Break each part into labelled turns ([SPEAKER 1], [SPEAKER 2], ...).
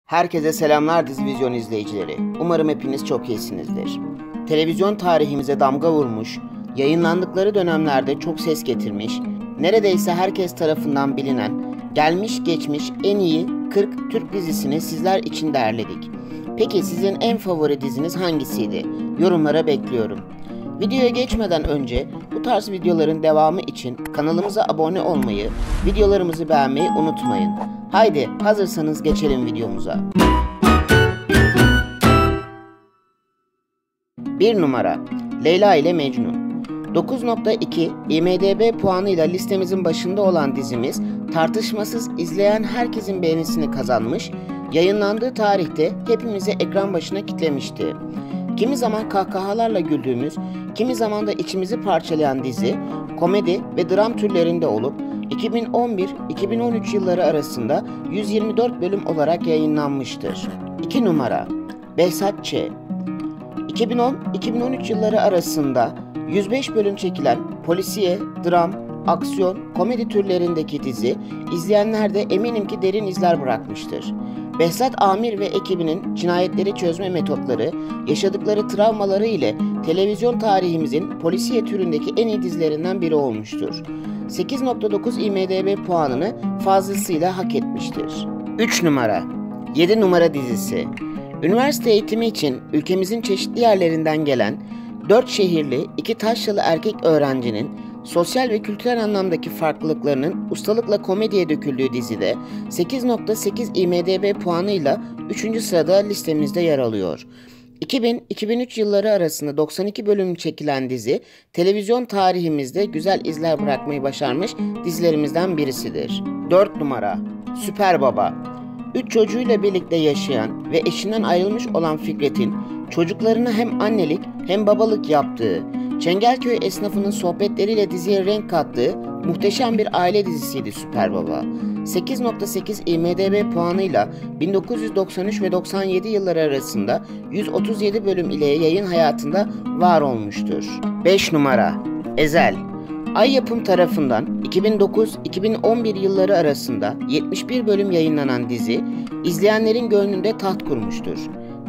[SPEAKER 1] Herkese selamlar Dizivizyon izleyicileri. Umarım hepiniz çok iyisinizdir. Televizyon tarihimize damga vurmuş, yayınlandıkları dönemlerde çok ses getirmiş, neredeyse herkes tarafından bilinen, gelmiş geçmiş en iyi 40 Türk dizisini sizler için derledik. Peki sizin en favori diziniz hangisiydi? Yorumlara bekliyorum. Videoya geçmeden önce bu tarz videoların devamı için kanalımıza abone olmayı, videolarımızı beğenmeyi unutmayın. Haydi hazırsanız geçelim videomuza. 1 numara Leyla ile Mecnun. 9.2 IMDb puanıyla listemizin başında olan dizimiz tartışmasız izleyen herkesin beğenisini kazanmış, yayınlandığı tarihte hepimizi ekran başına kitlemişti. Kimi zaman kahkahalarla güldüğümüz, kimi zaman da içimizi parçalayan dizi, komedi ve dram türlerinde olup 2011-2013 yılları arasında 124 bölüm olarak yayınlanmıştır. 2 numara Behzat Ç. 2010-2013 yılları arasında 105 bölüm çekilen polisiye, dram, aksiyon, komedi türlerindeki dizi, izleyenlerde eminim ki derin izler bırakmıştır. Behzat Amir ve ekibinin cinayetleri çözme metotları, yaşadıkları travmaları ile televizyon tarihimizin polisiye türündeki en iyi dizilerinden biri olmuştur. 8.9 IMDb puanını fazlasıyla hak etmiştir. 3 numara 7 numara dizisi. Üniversite eğitimi için ülkemizin çeşitli yerlerinden gelen 4 şehirli 2 Taşralı erkek öğrencinin sosyal ve kültürel anlamdaki farklılıklarının ustalıkla komediye döküldüğü dizide 8.8 IMDb puanıyla 3. sırada listemizde yer alıyor. 2000-2003 yılları arasında 92 bölüm çekilen dizi, televizyon tarihimizde güzel izler bırakmayı başarmış dizilerimizden birisidir. 4 numara Süper Baba. 3 çocuğuyla birlikte yaşayan ve eşinden ayrılmış olan Fikret'in çocuklarına hem annelik hem babalık yaptığı, Çengelköy esnafının sohbetleriyle diziye renk kattığı muhteşem bir aile dizisiydi Süper Baba. 8.8 IMDb puanıyla 1993 ve 97 yılları arasında 137 bölüm ile yayın hayatında var olmuştur. 5 numara Ezel. Ay Yapım tarafından 2009-2011 yılları arasında 71 bölüm yayınlanan dizi, izleyenlerin gönlünde taht kurmuştur.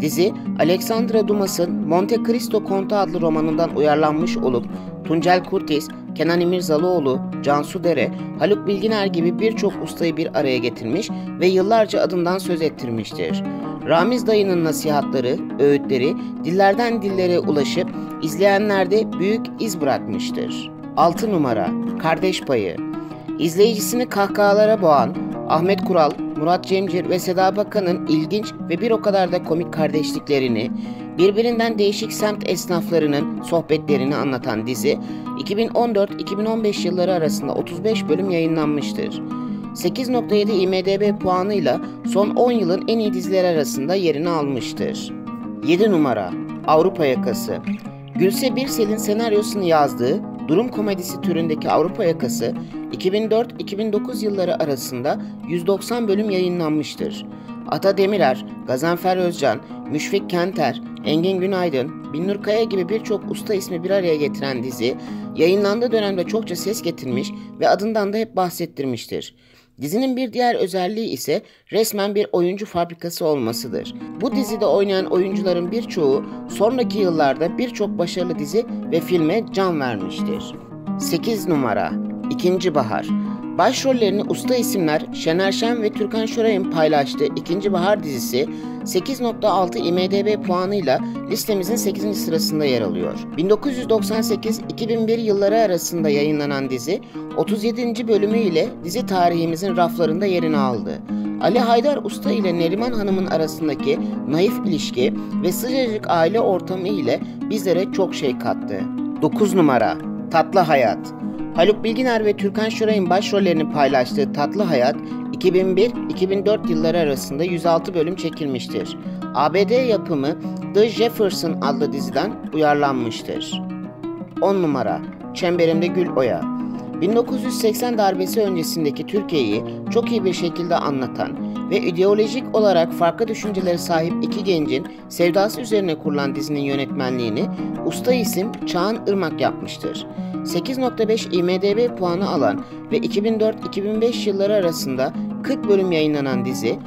[SPEAKER 1] Dizi, Alexandra Dumas'ın Monte Cristo Kontu adlı romanından uyarlanmış olup, Tuncel Kurtiz, Kenan İmirzalıoğlu, Cansu Dere, Haluk Bilginer gibi birçok ustayı bir araya getirmiş ve yıllarca adından söz ettirmiştir. Ramiz dayının nasihatları, öğütleri dillerden dillere ulaşıp izleyenlerde büyük iz bırakmıştır. 6 numara Kardeş Payı. İzleyicisini kahkahalara boğan Ahmet Kural, Murat Cemcir ve Seda Bakan'ın ilginç ve bir o kadar da komik kardeşliklerini, birbirinden değişik semt esnaflarının sohbetlerini anlatan dizi, 2014-2015 yılları arasında 35 bölüm yayınlanmıştır. 8.7 IMDb puanıyla son 10 yılın en iyi dizileri arasında yerini almıştır. 7 numara Avrupa Yakası. Gülse Birsel'in senaryosunu yazdığı durum komedisi türündeki Avrupa Yakası, 2004-2009 yılları arasında 190 bölüm yayınlanmıştır. Ata Demirer, Gazanfer Özcan, Müşfik Kenter, Engin Günaydın, Binnur Kaya gibi birçok usta ismi bir araya getiren dizi, yayınlandığı dönemde çokça ses getirmiş ve adından da hep bahsettirmiştir. Dizinin bir diğer özelliği ise resmen bir oyuncu fabrikası olmasıdır. Bu dizide oynayan oyuncuların birçoğu sonraki yıllarda birçok başarılı dizi ve filme can vermiştir. 8 numara İkinci Bahar. Başrollerini usta isimler Şener Şen ve Türkan Şoray'ın paylaştığı İkinci Bahar dizisi 8.6 IMDb puanıyla listemizin 8. sırasında yer alıyor. 1998-2001 yılları arasında yayınlanan dizi 37. bölümü ile dizi tarihimizin raflarında yerini aldı. Ali Haydar Usta ile Neriman Hanım'ın arasındaki naif ilişki ve sıcacık aile ortamı ile bizlere çok şey kattı. 9 numara Tatlı Hayat. Haluk Bilginer ve Türkan Şoray'ın başrollerini paylaştığı Tatlı Hayat, 2001-2004 yılları arasında 106 bölüm çekilmiştir. ABD yapımı The Jefferson adlı diziden uyarlanmıştır. 10 numara Çemberimde Gül Oya. 1980 darbesi öncesindeki Türkiye'yi çok iyi bir şekilde anlatan ve ideolojik olarak farklı düşüncelere sahip iki gencin sevdası üzerine kurulan dizinin yönetmenliğini usta isim Çağan Irmak yapmıştır. 8.5 IMDb puanı alan ve 2004-2005 yılları arasında 40 bölüm yayınlanan dizi,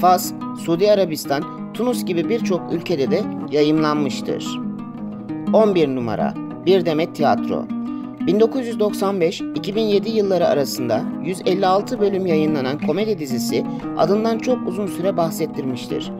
[SPEAKER 1] Fas, Suudi Arabistan, Tunus gibi birçok ülkede de yayımlanmıştır. 11 numara Bir Demet Tiyatro. 1995-2007 yılları arasında 156 bölüm yayınlanan komedi dizisi adından çok uzun süre bahsettirmiştir.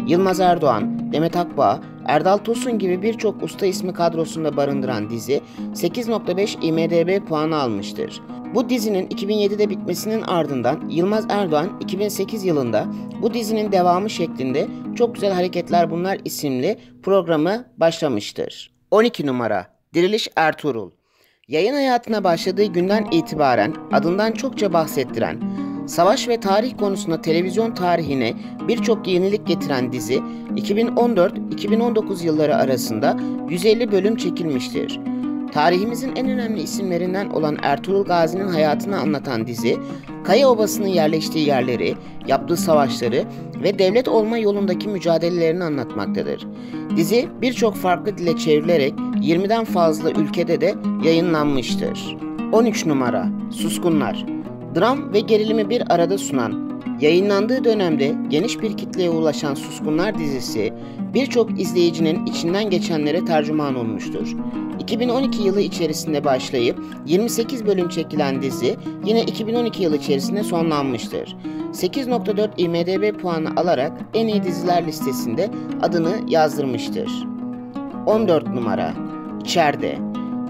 [SPEAKER 1] Yılmaz Erdoğan, Demet Akbağ, Erdal Tosun gibi birçok usta ismi kadrosunda barındıran dizi 8.5 IMDb puanı almıştır. Bu dizinin 2007'de bitmesinin ardından Yılmaz Erdoğan 2008 yılında bu dizinin devamı şeklinde Çok Güzel Hareketler Bunlar isimli programı başlamıştır. 12 numara Diriliş Ertuğrul. Yayın hayatına başladığı günden itibaren adından çokça bahsettiren, savaş ve tarih konusunda televizyon tarihine birçok yenilik getiren dizi 2014-2019 yılları arasında 150 bölüm çekilmiştir. Tarihimizin en önemli isimlerinden olan Ertuğrul Gazi'nin hayatını anlatan dizi, Kaya Obası'nın yerleştiği yerleri, yaptığı savaşları ve devlet olma yolundaki mücadelelerini anlatmaktadır. Dizi birçok farklı dile çevrilerek 20'den fazla ülkede de yayınlanmıştır. 13 numara Suskunlar. Dram ve gerilimi bir arada sunan, yayınlandığı dönemde geniş bir kitleye ulaşan Suskunlar dizisi birçok izleyicinin içinden geçenlere tercüman olmuştur. 2012 yılı içerisinde başlayıp 28 bölüm çekilen dizi yine 2012 yılı içerisinde sonlanmıştır. 8.4 IMDb puanı alarak en iyi diziler listesinde adını yazdırmıştır. 14 numara İçeride.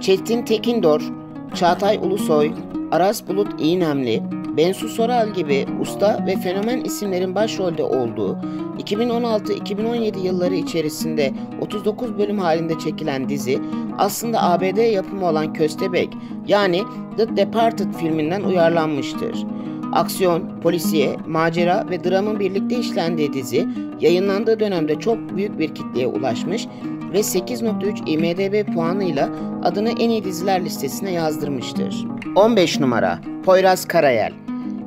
[SPEAKER 1] Çetin Tekindor, Çağatay Ulusoy, Aras Bulut İğnemli, Bensu Soral gibi usta ve fenomen isimlerin başrolde olduğu 2016-2017 yılları içerisinde 39 bölüm halinde çekilen dizi aslında ABD yapımı olan Köstebek yani The Departed filminden uyarlanmıştır. Aksiyon, polisiye, macera ve dramın birlikte işlendiği dizi yayınlandığı dönemde çok büyük bir kitleye ulaşmış ve 8.3 IMDb puanıyla adını en iyi diziler listesine yazdırmıştır. 15 numara Poyraz Karayel.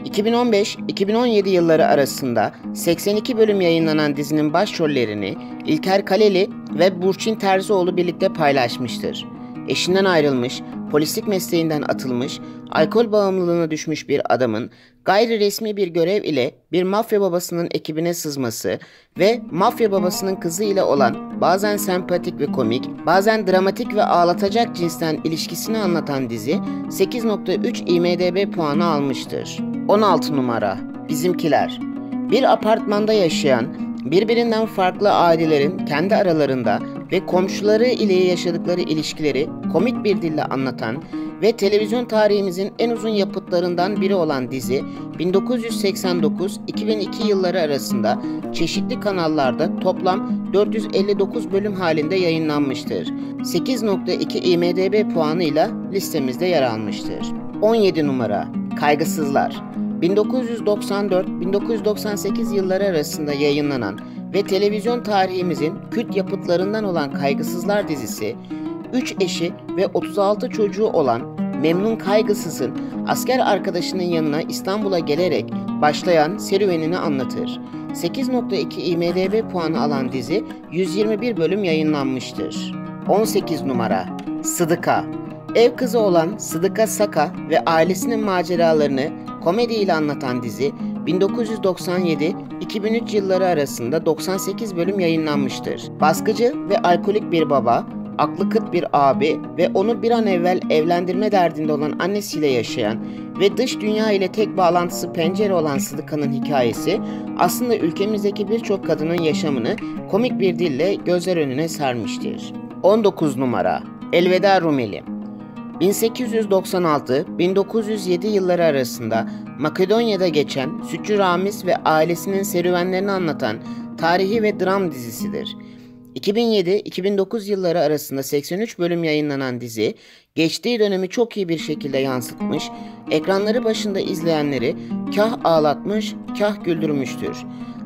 [SPEAKER 1] 2015-2017 yılları arasında 82 bölüm yayınlanan dizinin başrollerini İlker Kaleli ve Burçin Terzioğlu birlikte paylaşmıştır. Eşinden ayrılmış, polislik mesleğinden atılmış, alkol bağımlılığına düşmüş bir adamın gayri resmi bir görev ile bir mafya babasının ekibine sızması ve mafya babasının kızı ile olan bazen sempatik ve komik, bazen dramatik ve ağlatacak cinsten ilişkisini anlatan dizi 8.3 IMDb puanı almıştır. 16 numara Bizimkiler. Bir apartmanda yaşayan, birbirinden farklı ailelerin kendi aralarında ve komşuları ile yaşadıkları ilişkileri komik bir dille anlatan ve televizyon tarihimizin en uzun yapıtlarından biri olan dizi 1989-2002 yılları arasında çeşitli kanallarda toplam 459 bölüm halinde yayınlanmıştır. 8.2 IMDb puanıyla listemizde yer almıştır. 17 numara Kaygısızlar. 1994-1998 yılları arasında yayınlanan ve televizyon tarihimizin kült yapıtlarından olan Kaygısızlar dizisi, 3 eşi ve 36 çocuğu olan Memnun Kaygısız'ın asker arkadaşının yanına İstanbul'a gelerek başlayan serüvenini anlatır. 8.2 IMDb puanı alan dizi 121 bölüm yayınlanmıştır. 18 numara Sıdıka. Ev kızı olan Sıdıka Saka ve ailesinin maceralarını komediyle anlatan dizi 1997-2003 yılları arasında 98 bölüm yayınlanmıştır. Baskıcı ve alkolik bir baba, aklı kıt bir abi ve onu bir an evvel evlendirme derdinde olan annesiyle yaşayan ve dış dünya ile tek bağlantısı pencere olan Sıdıka'nın hikayesi aslında ülkemizdeki birçok kadının yaşamını komik bir dille gözler önüne sermiştir. 19 numara Elveda Rumeli. 1896-1907 yılları arasında Makedonya'da geçen Sütçü Ramiz ve ailesinin serüvenlerini anlatan tarihi ve dram dizisidir. 2007-2009 yılları arasında 83 bölüm yayınlanan dizi, geçtiği dönemi çok iyi bir şekilde yansıtmış, ekranları başında izleyenleri kah ağlatmış, kah güldürmüştür.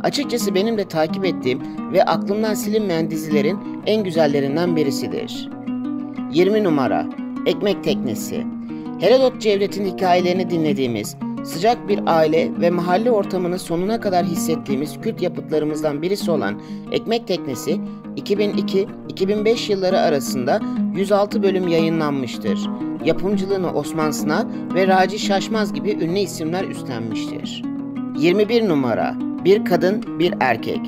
[SPEAKER 1] Açıkçası benim de takip ettiğim ve aklımdan silinmeyen dizilerin en güzellerinden birisidir. 20 numara Ekmek Teknesi. Herodot Cevdet'in hikayelerini dinlediğimiz, sıcak bir aile ve mahalle ortamını sonuna kadar hissettiğimiz kült yapıtlarımızdan birisi olan Ekmek Teknesi, 2002-2005 yılları arasında 106 bölüm yayınlanmıştır. Yapımcılığını Osman Sınav ve Raci Şaşmaz gibi ünlü isimler üstlenmiştir. 21 numara Bir kadın, bir erkek.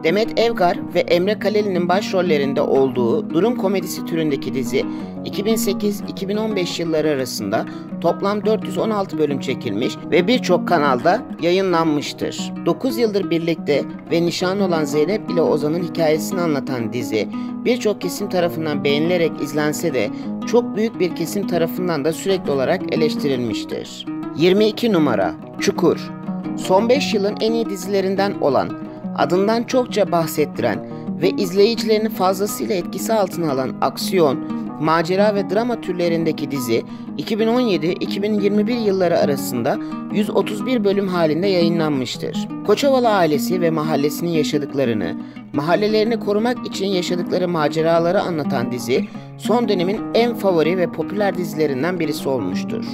[SPEAKER 1] Demet Evgar ve Emre Kaleli'nin başrollerinde olduğu durum komedisi türündeki dizi 2008-2015 yılları arasında toplam 416 bölüm çekilmiş ve birçok kanalda yayınlanmıştır. 9 yıldır birlikte ve nişanlı olan Zeynep ile Ozan'ın hikayesini anlatan dizi birçok kesim tarafından beğenilerek izlense de çok büyük bir kesim tarafından da sürekli olarak eleştirilmiştir. 22 numara Çukur. Son 5 yılın en iyi dizilerinden olan, adından çokça bahsettiren ve izleyicilerini fazlasıyla etkisi altına alan aksiyon, macera ve drama türlerindeki dizi 2017-2021 yılları arasında 131 bölüm halinde yayınlanmıştır. Koçovalı ailesi ve mahallesinin yaşadıklarını, mahallelerini korumak için yaşadıkları maceraları anlatan dizi son dönemin en favori ve popüler dizilerinden birisi olmuştur.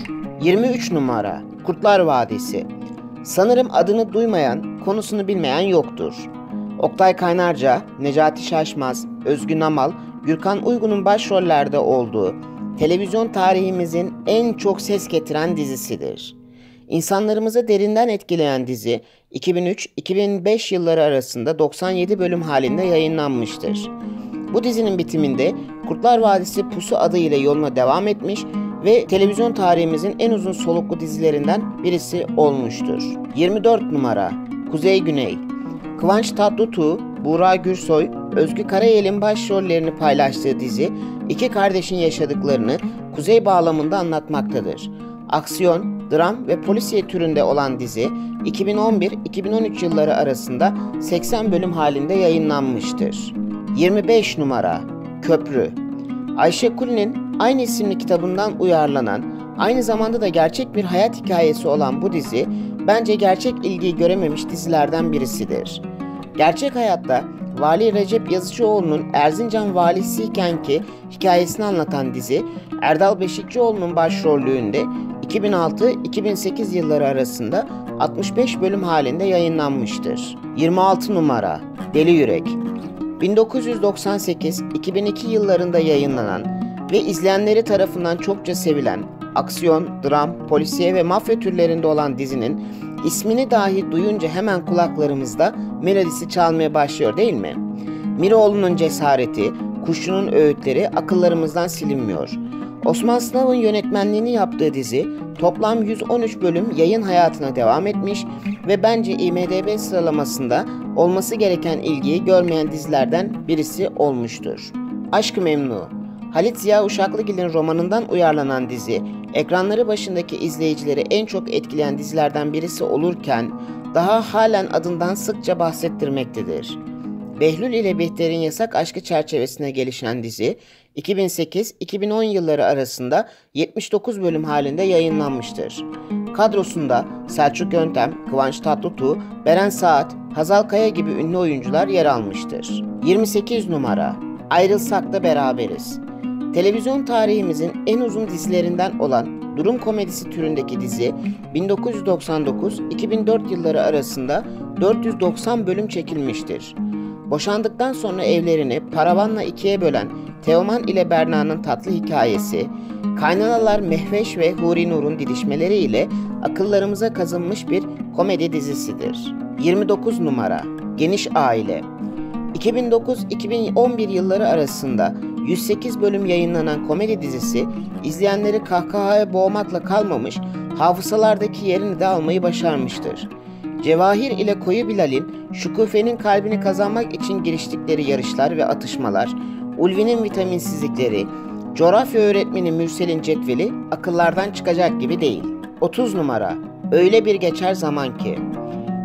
[SPEAKER 1] 23 numara Kurtlar Vadisi. Sanırım adını duymayan, konusunu bilmeyen yoktur. Oktay Kaynarca, Necati Şaşmaz, Özgün Amal, Gürkan Uygun'un başrollerde olduğu televizyon tarihimizin en çok ses getiren dizisidir. İnsanlarımızı derinden etkileyen dizi 2003-2005 yılları arasında 97 bölüm halinde yayınlanmıştır. Bu dizinin bitiminde Kurtlar Vadisi Pusu adıyla yoluna devam etmiş ve televizyon tarihimizin en uzun soluklu dizilerinden birisi olmuştur. 24 numara Kuzey Güney. Kıvanç Tatlıtuğ, Buğra Gürsoy, Özgü Karayel'in başrollerini paylaştığı dizi iki kardeşin yaşadıklarını kuzey bağlamında anlatmaktadır. Aksiyon, dram ve polisiye türünde olan dizi 2011-2013 yılları arasında 80 bölüm halinde yayınlanmıştır. 25 numara Köprü. Ayşe Kuli'nin aynı isimli kitabından uyarlanan, aynı zamanda da gerçek bir hayat hikayesi olan bu dizi, bence gerçek ilgiyi görememiş dizilerden birisidir. Gerçek hayatta Vali Recep Yazıcıoğlu'nun Erzincan valisiykenki hikayesini anlatan dizi, Erdal Beşikçioğlu'nun başrollüğünde 2006-2008 yılları arasında 65 bölüm halinde yayınlanmıştır. 26 numara Deli Yürek. 1998-2002 yıllarında yayınlanan ve izleyenleri tarafından çokça sevilen, aksiyon, dram, polisiye ve mafya türlerinde olan dizinin ismini dahi duyunca hemen kulaklarımızda melodisi çalmaya başlıyor değil mi? Miroğlu'nun cesareti, Kuşçu'nun öğütleri akıllarımızdan silinmiyor. Osman Sınav'ın yönetmenliğini yaptığı dizi toplam 113 bölüm yayın hayatına devam etmiş ve bence IMDb sıralamasında olması gereken ilgiyi görmeyen dizilerden birisi olmuştur. Aşk-ı Memnu. Halit Ziya Uşaklıgil'in romanından uyarlanan dizi, ekranları başındaki izleyicileri en çok etkileyen dizilerden birisi olurken, daha halen adından sıkça bahsettirmektedir. Behlül ile Bihter'in yasak aşkı çerçevesine gelişen dizi, 2008-2010 yılları arasında 79 bölüm halinde yayınlanmıştır. Kadrosunda Selçuk Yöntem, Kıvanç Tatlıtuğ, Beren Saat, Hazal Kaya gibi ünlü oyuncular yer almıştır. 28 numara Ayrılsak da Beraberiz. Televizyon tarihimizin en uzun dizilerinden olan durum komedisi türündeki dizi 1999-2004 yılları arasında 490 bölüm çekilmiştir. Boşandıktan sonra evlerini paravanla ikiye bölen Teoman ile Berna'nın tatlı hikayesi, kaynanalar Mehveş ve Huri Nur'un didişmeleri ile akıllarımıza kazınmış bir komedi dizisidir. 29 numara Geniş Aile. 2009-2011 yılları arasında 108 bölüm yayınlanan komedi dizisi, izleyenleri kahkahaya boğmakla kalmamış, hafızalardaki yerini de almayı başarmıştır. Cevahir ile Koyu Bilal'in Şükufe'nin kalbini kazanmak için giriştikleri yarışlar ve atışmalar, Ulvi'nin vitaminsizlikleri, coğrafya öğretmeni Mürsel'in cetveli akıllardan çıkacak gibi değil. 30 numara Öyle Bir Geçer Zaman Ki.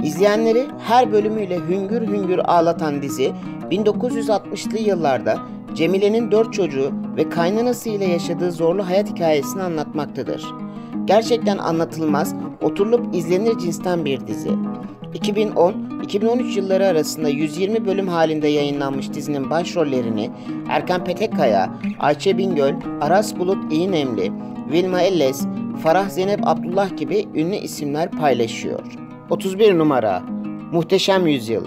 [SPEAKER 1] İzleyenleri her bölümüyle hüngür hüngür ağlatan dizi, 1960'lı yıllarda Cemile'nin 4 çocuğu ve kaynanası ile yaşadığı zorlu hayat hikayesini anlatmaktadır. Gerçekten anlatılmaz, oturulup izlenir cinsten bir dizi. 2010-2013 yılları arasında 120 bölüm halinde yayınlanmış dizinin başrollerini Erkan Petekkaya, Ayça Bingöl, Aras Bulut İğnemli, Vilma Elles, Farah Zeynep Abdullah gibi ünlü isimler paylaşıyor. 31 numara Muhteşem Yüzyıl.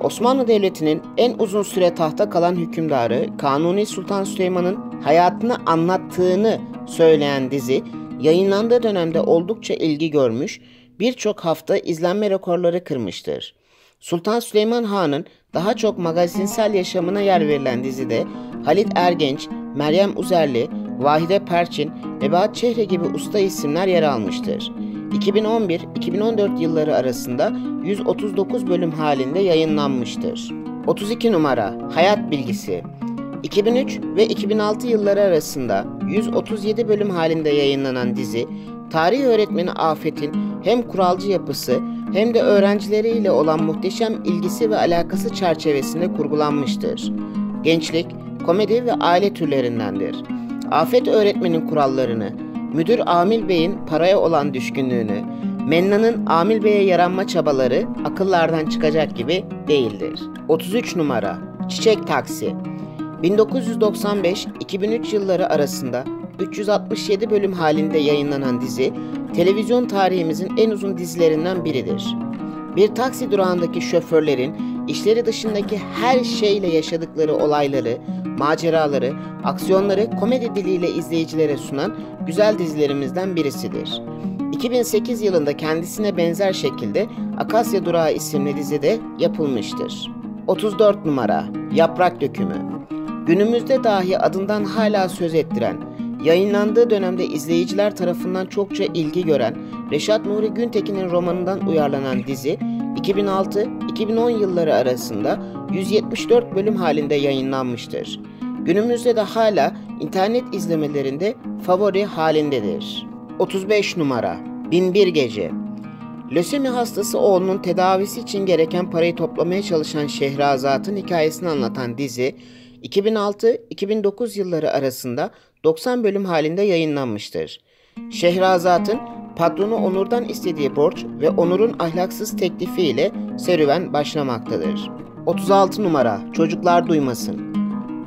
[SPEAKER 1] Osmanlı Devleti'nin en uzun süre tahta kalan hükümdarı Kanuni Sultan Süleyman'ın hayatını anlattığını söyleyen dizi, yayınlandığı dönemde oldukça ilgi görmüş, birçok hafta izlenme rekorları kırmıştır. Sultan Süleyman Han'ın daha çok magazinsel yaşamına yer verilen dizide Halit Ergenç, Meryem Uzerli, Vahide Perçin, Nebahat Çehre gibi usta isimler yer almıştır. 2011-2014 yılları arasında 139 bölüm halinde yayınlanmıştır. 32 numara Hayat Bilgisi 2003 ve 2006 yılları arasında 137 bölüm halinde yayınlanan dizi, tarih öğretmeni Afet'in hem kuralcı yapısı hem de öğrencileriyle olan muhteşem ilgisi ve alakası çerçevesinde kurgulanmıştır. Gençlik, komedi ve aile türlerindendir. Afet öğretmenin kurallarını, müdür Amil Bey'in paraya olan düşkünlüğünü, Menna'nın Amil Bey'e yaranma çabaları akıllardan çıkacak gibi değildir. 33 numara Çiçek Taksi 1995-2003 yılları arasında 367 bölüm halinde yayınlanan dizi, televizyon tarihimizin en uzun dizilerinden biridir. Bir taksi durağındaki şoförlerin işleri dışındaki her şeyle yaşadıkları olayları, maceraları, aksiyonları komedi diliyle izleyicilere sunan güzel dizilerimizden birisidir. 2008 yılında kendisine benzer şekilde Akasya Durağı isimli dizide yapılmıştır. 34 numara Yaprak Dökümü Günümüzde dahi adından hala söz ettiren, yayınlandığı dönemde izleyiciler tarafından çokça ilgi gören Reşat Nuri Güntekin'in romanından uyarlanan dizi, 2006-2010 yılları arasında 174 bölüm halinde yayınlanmıştır. Günümüzde de hala internet izlemelerinde favori halindedir. 35 numara Binbir Gece Lösemi hastası oğlunun tedavisi için gereken parayı toplamaya çalışan Şehrazat'ın hikayesini anlatan dizi, 2006-2009 yılları arasında 90 bölüm halinde yayınlanmıştır. Şehrazat'ın patronu Onur'dan istediği borç ve Onur'un ahlaksız teklifiyle serüven başlamaktadır. 36 numara Çocuklar Duymasın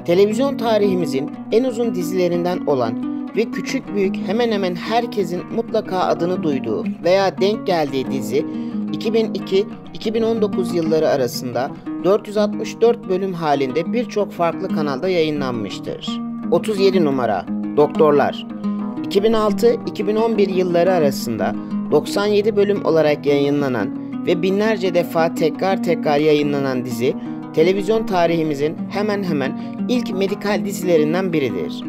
[SPEAKER 1] Televizyon tarihimizin en uzun dizilerinden olan ve küçük büyük hemen hemen herkesin mutlaka adını duyduğu veya denk geldiği dizi, 2002-2019 yılları arasında 464 bölüm halinde birçok farklı kanalda yayınlanmıştır. 37 numara Doktorlar 2006-2011 yılları arasında 97 bölüm olarak yayınlanan ve binlerce defa tekrar yayınlanan dizi, televizyon tarihimizin hemen hemen ilk medikal dizilerinden biridir.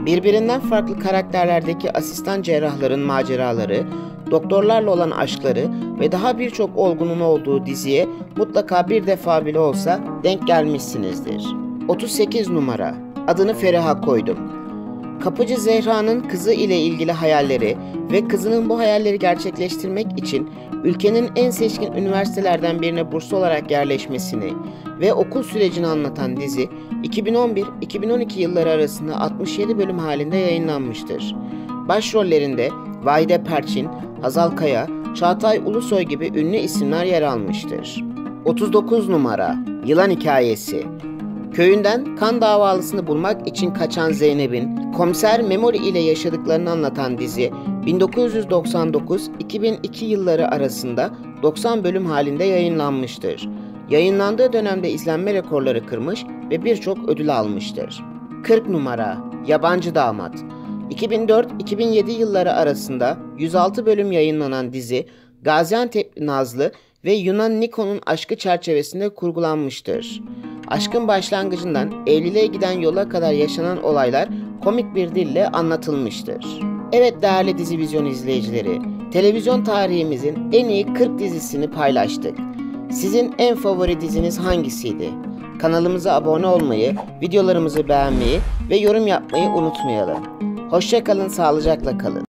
[SPEAKER 1] Birbirinden farklı karakterlerdeki asistan cerrahların maceraları, doktorlarla olan aşkları ve daha birçok olgunun olduğu diziye mutlaka bir defa bile olsa denk gelmişsinizdir. 38 numara Adını Feriha Koydum Kapıcı Zehra'nın kızı ile ilgili hayalleri ve kızının bu hayalleri gerçekleştirmek için ülkenin en seçkin üniversitelerden birine burslu olarak yerleşmesini ve okul sürecini anlatan dizi, 2011-2012 yılları arasında 67 bölüm halinde yayınlanmıştır. Başrollerinde Vahide Perçin, Hazal Kaya, Çağatay Ulusoy gibi ünlü isimler yer almıştır. 39 numara Yılan Hikayesi Köyünden kan davalısını bulmak için kaçan Zeynep'in komiser Memoli ile yaşadıklarını anlatan dizi, 1999-2002 yılları arasında 90 bölüm halinde yayınlanmıştır. Yayınlandığı dönemde izlenme rekorları kırmış ve birçok ödül almıştır. 40 numara Yabancı Damat 2004-2007 yılları arasında 106 bölüm yayınlanan dizi, Gaziantep'li Nazlı ve Yunan Niko'nun aşkı çerçevesinde kurgulanmıştır. Aşkın başlangıcından evliliğe giden yola kadar yaşanan olaylar komik bir dille anlatılmıştır. Evet değerli Dizivizyon izleyicileri, televizyon tarihimizin en iyi 40 dizisini paylaştık. Sizin en favori diziniz hangisiydi? Kanalımıza abone olmayı, videolarımızı beğenmeyi ve yorum yapmayı unutmayalım. Hoşça kalın, sağlıcakla kalın.